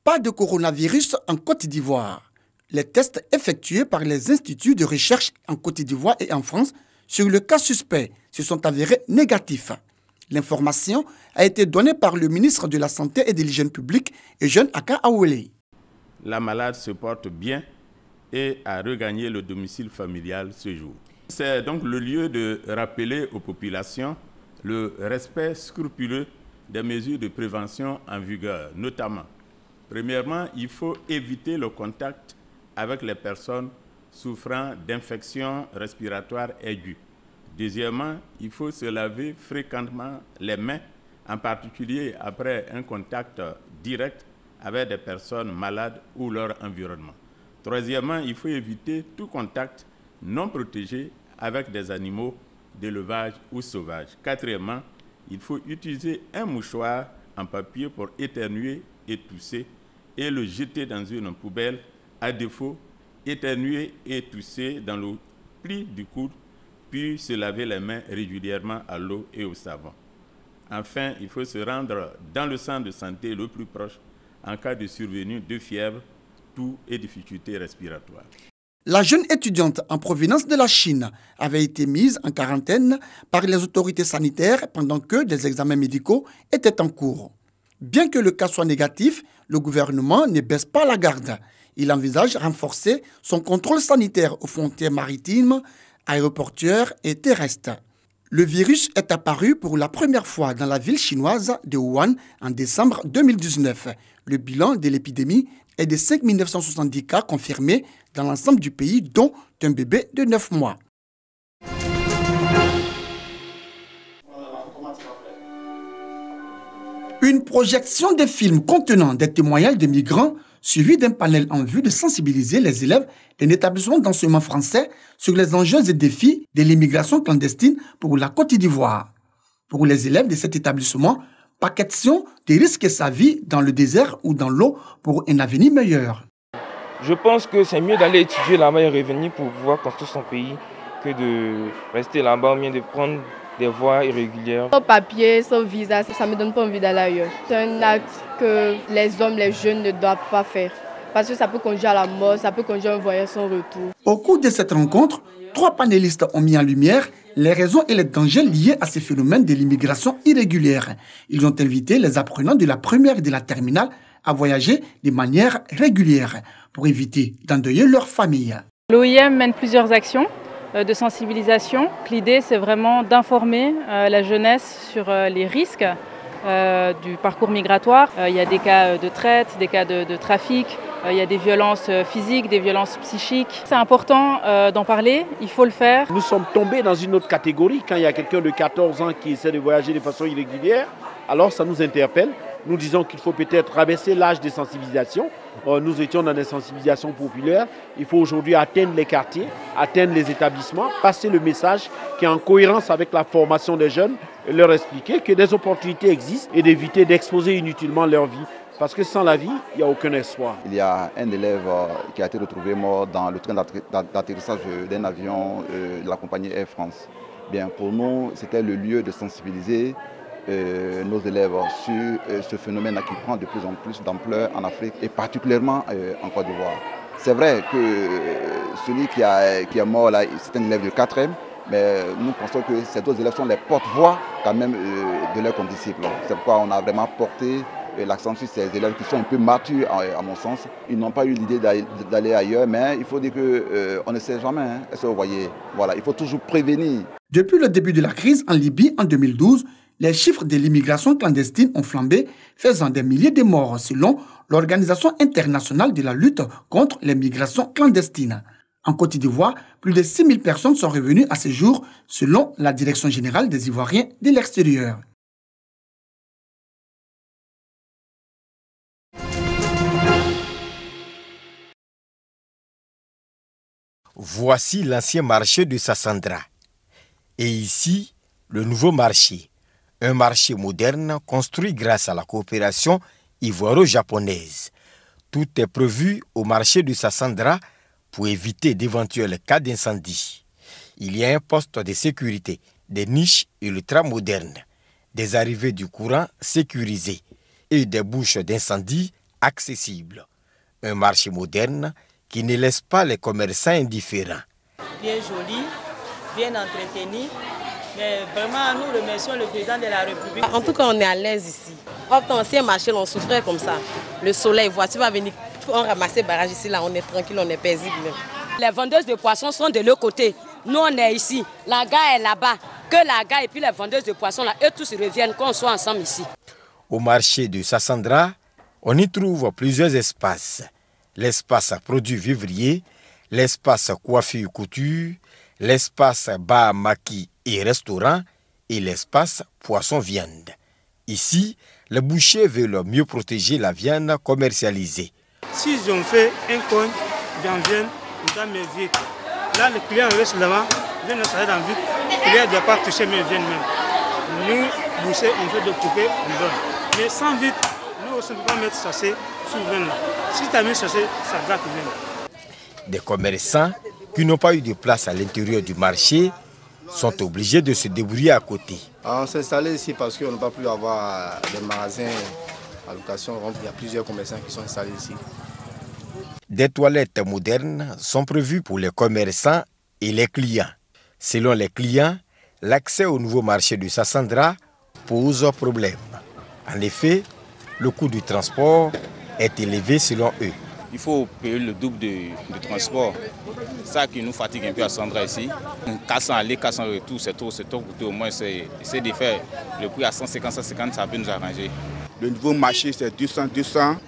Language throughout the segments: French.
Pas de coronavirus en Côte d'Ivoire. Les tests effectués par les instituts de recherche en Côte d'Ivoire et en France sur le cas suspect se sont avérés négatifs. L'information a été donnée par le ministre de la Santé et de l'Hygiène publique, Eugène Aka Awele. La malade se porte bien et a regagné le domicile familial ce jour. C'est donc le lieu de rappeler aux populations le respect scrupuleux des mesures de prévention en vigueur, notamment. Premièrement, il faut éviter le contact avec les personnes souffrant d'infections respiratoires aiguës. Deuxièmement, il faut se laver fréquemment les mains, en particulier après un contact direct avec des personnes malades ou leur environnement. Troisièmement, il faut éviter tout contact non protégé avec des animaux d'élevage ou sauvages. Quatrièmement, il faut utiliser un mouchoir en papier pour éternuer et tousser et le jeter dans une poubelle. À défaut, éternuer et tousser dans le pli du coude, puis se laver les mains régulièrement à l'eau et au savon. Enfin, il faut se rendre dans le centre de santé le plus proche en cas de survenue de fièvre, toux et difficultés respiratoires. La jeune étudiante en provenance de la Chine avait été mise en quarantaine par les autorités sanitaires pendant que des examens médicaux étaient en cours. Bien que le cas soit négatif, le gouvernement ne baisse pas la garde. Il envisage renforcer son contrôle sanitaire aux frontières maritimes, aéroportuaires et terrestres. Le virus est apparu pour la première fois dans la ville chinoise de Wuhan en décembre 2019. Le bilan de l'épidémie est de 5 970 cas confirmés dans l'ensemble du pays, dont un bébé de 9 mois. Une projection des films contenant des témoignages de migrants suivi d'un panel en vue de sensibiliser les élèves d'un établissement d'enseignement français sur les enjeux et défis de l'immigration clandestine pour la Côte d'Ivoire. Pour les élèves de cet établissement, pas question de risquer sa vie dans le désert ou dans l'eau pour un avenir meilleur. Je pense que c'est mieux d'aller étudier là-bas et revenir pour pouvoir construire son pays que de rester là-bas ou bien de prendre des voies irrégulières. Sans papier, sans visa, ça ne me donne pas envie d'aller ailleurs. C'est un acte que les hommes, les jeunes ne doivent pas faire. Parce que ça peut conduire à la mort, ça peut conduire à un voyage sans retour. Au cours de cette rencontre, 3 panélistes ont mis en lumière les raisons et les dangers liés à ces phénomènes de l'immigration irrégulière. Ils ont invité les apprenants de la première et de la terminale à voyager de manière régulière pour éviter d'endeuiller leur famille. L'OIM mène plusieurs actions de sensibilisation. L'idée, c'est vraiment d'informer la jeunesse sur les risques du parcours migratoire. Il y a des cas de traite, des cas de trafic, il y a des violences physiques, des violences psychiques. C'est important d'en parler, il faut le faire. Nous sommes tombés dans une autre catégorie. Quand il y a quelqu'un de 14 ans qui essaie de voyager de façon irrégulière, alors ça nous interpelle. Nous disons qu'il faut peut-être rabaisser l'âge de sensibilisation. Nous étions dans des sensibilisations populaires. Il faut aujourd'hui atteindre les quartiers, atteindre les établissements, passer le message qui est en cohérence avec la formation des jeunes et leur expliquer que des opportunités existent et d'éviter d'exposer inutilement leur vie. Parce que sans la vie, il n'y a aucun espoir. Il y a un élève qui a été retrouvé mort dans le train d'atterrissage d'un avion de la compagnie Air France. Bien, pour nous, c'était le lieu de sensibiliser nos élèves sur ce phénomène qui prend de plus en plus d'ampleur en Afrique et particulièrement en Côte d'Ivoire. C'est vrai que celui qui est mort là, c'est un élève de 4e, mais nous pensons que ces 2 élèves sont les porte-voix quand même de leurs condisciples. C'est pourquoi on a vraiment porté l'accent sur ces élèves qui sont un peu matures à mon sens. Ils n'ont pas eu l'idée d'aller ailleurs, mais il faut dire qu'on ne sait jamais. Hein. Est-ce que vous voyez? Voilà, il faut toujours prévenir. Depuis le début de la crise en Libye en 2012, les chiffres de l'immigration clandestine ont flambé, faisant des milliers de morts selon l'Organisation internationale de la lutte contre les migrations clandestines. En Côte d'Ivoire, plus de 6 000 personnes sont revenues à ce jour selon la Direction générale des Ivoiriens de l'extérieur. Voici l'ancien marché de Sassandra. Et ici, le nouveau marché. Un marché moderne construit grâce à la coopération ivoiro-japonaise. Tout est prévu au marché de Sassandra pour éviter d'éventuels cas d'incendie. Il y a un poste de sécurité, des niches ultra-modernes, des arrivées du courant sécurisées et des bouches d'incendie accessible. Un marché moderne qui ne laisse pas les commerçants indifférents. Bien joli, bien entretenu. Mais vraiment, nous remercions le président de la République. En tout cas, on est à l'aise ici. Hop, dans l'ancien marché, on souffrait comme ça. Le soleil, voiture va venir, on ramasse le barrage ici, là, on est tranquille, on est paisible. Les vendeuses de poissons sont de l'autre côté. Nous, on est ici. La gare est là-bas. Que la gare et puis les vendeuses de poissons, là, eux tous reviennent, qu'on soit ensemble ici. Au marché de Sassandra, on y trouve plusieurs espaces. L'espace produits vivriers, l'espace coiffure couture, l'espace bar maquis et restaurant et l'espace poisson-viande. Ici, les bouchers veulent mieux protéger la viande commercialisée. Si j'en fais un coin, j'en viens dans mes vies. Là, le client reste là-bas, vient de s'arrêter dans vite. Le client ne doit pas toucher mes viandes même. Nous, bouchers, on fait de couper, on donne. Mais sans vite, nous aussi, on ne peut pas mettre sachet sur le là. Si tu as mis sachet, ça gâte le vin. Des commerçants qui n'ont pas eu de place à l'intérieur du marché sont obligés de se débrouiller à côté. On s'est installé ici parce qu'on n'a pas pu avoir des magasins à location. Il y a plusieurs commerçants qui sont installés ici. Des toilettes modernes sont prévues pour les commerçants et les clients. Selon les clients, l'accès au nouveau marché de Sassandra pose problème. En effet, le coût du transport est élevé selon eux. Il faut payer le double de transport. C'est ça qui nous fatigue un peu à Sassandra ici. 400 aller, 400 retour, c'est trop coûteux. Au moins, c'est de faire le prix à 150, 150, ça peut nous arranger. Le nouveau marché, c'est 200.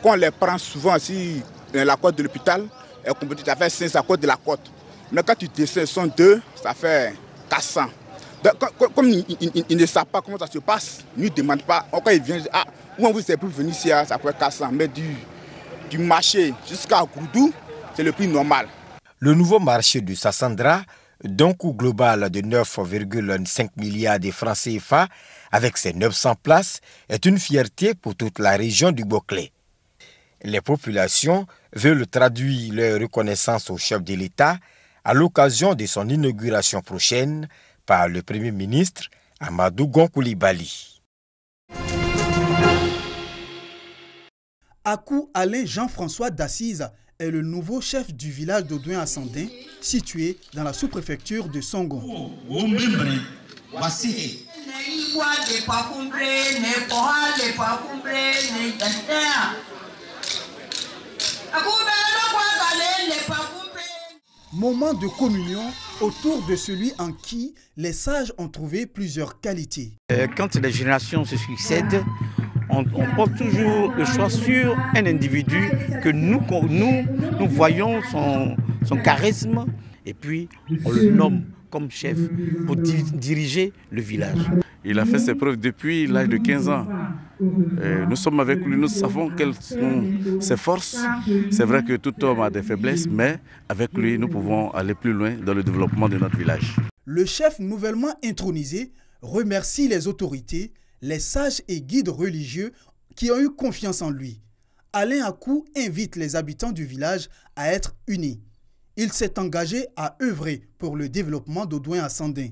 Quand on les prend souvent ici, dans la côte de l'hôpital, ça fait 500 à côte de la côte. Mais quand tu descends, sont 2, ça fait 400. Donc, comme ils ne savent pas comment ça se passe, ils ne demandent pas. Quand ils viennent, où on vous sait pour venir ici, ça fait 400. Mais du marché jusqu'à Goudou, c'est le prix normal. Le nouveau marché de Sassandra, d'un coût global de 9,5 milliards de francs CFA, avec ses 900 places, est une fierté pour toute la région du Boclé. Les populations veulent traduire leur reconnaissance au chef de l'État à l'occasion de son inauguration prochaine par le Premier ministre Amadou Gon Coulibaly. Akou Alain Jean-François d'Assise est le nouveau chef du village d'Audouin-Assandin, situé dans la sous-préfecture de Songon. Moment de communion autour de celui en qui les sages ont trouvé plusieurs qualités. Quand les générations se succèdent, on porte toujours le choix sur un individu que nous voyons son charisme et puis on le nomme comme chef pour diriger le village. Il a fait ses preuves depuis l'âge de 15 ans. Nous sommes avec lui, nous savons quelles sont ses forces. C'est vrai que tout homme a des faiblesses, mais avec lui, nous pouvons aller plus loin dans le développement de notre village. Le chef nouvellement intronisé remercie les autorités, les sages et guides religieux qui ont eu confiance en lui. Alain Akou invite les habitants du village à être unis. Il s'est engagé à œuvrer pour le développement d'Audouin-Assandin.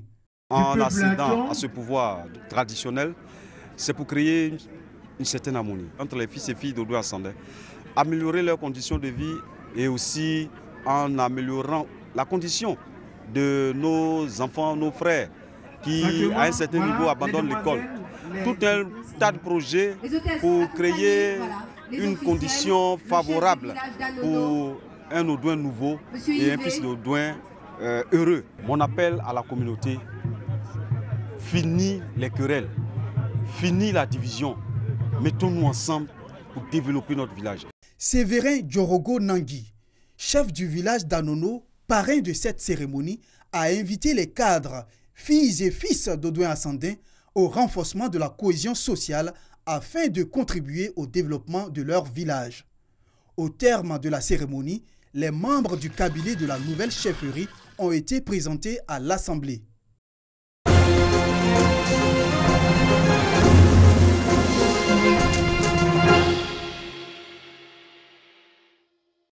En accédant à ce pouvoir traditionnel, c'est pour créer une certaine harmonie entre les fils et filles d'Audouin-Assandin, améliorer leurs conditions de vie et aussi en améliorant la condition de nos enfants, nos frères qui, à un certain niveau, abandonnent l'école. Tout un tas de projets pour créer une condition favorable pour un Audouin nouveau et un fils d'Audouin heureux. Mon appel à la communauté, fini les querelles, fini la division, mettons-nous ensemble pour développer notre village. Séverin Djorogo Nangui, chef du village d'Anono, parrain de cette cérémonie, a invité les cadres, filles et fils d'Audouin-Assandin au renforcement de la cohésion sociale afin de contribuer au développement de leur village. Au terme de la cérémonie, les membres du cabinet de la nouvelle chefferie ont été présentés à l'Assemblée.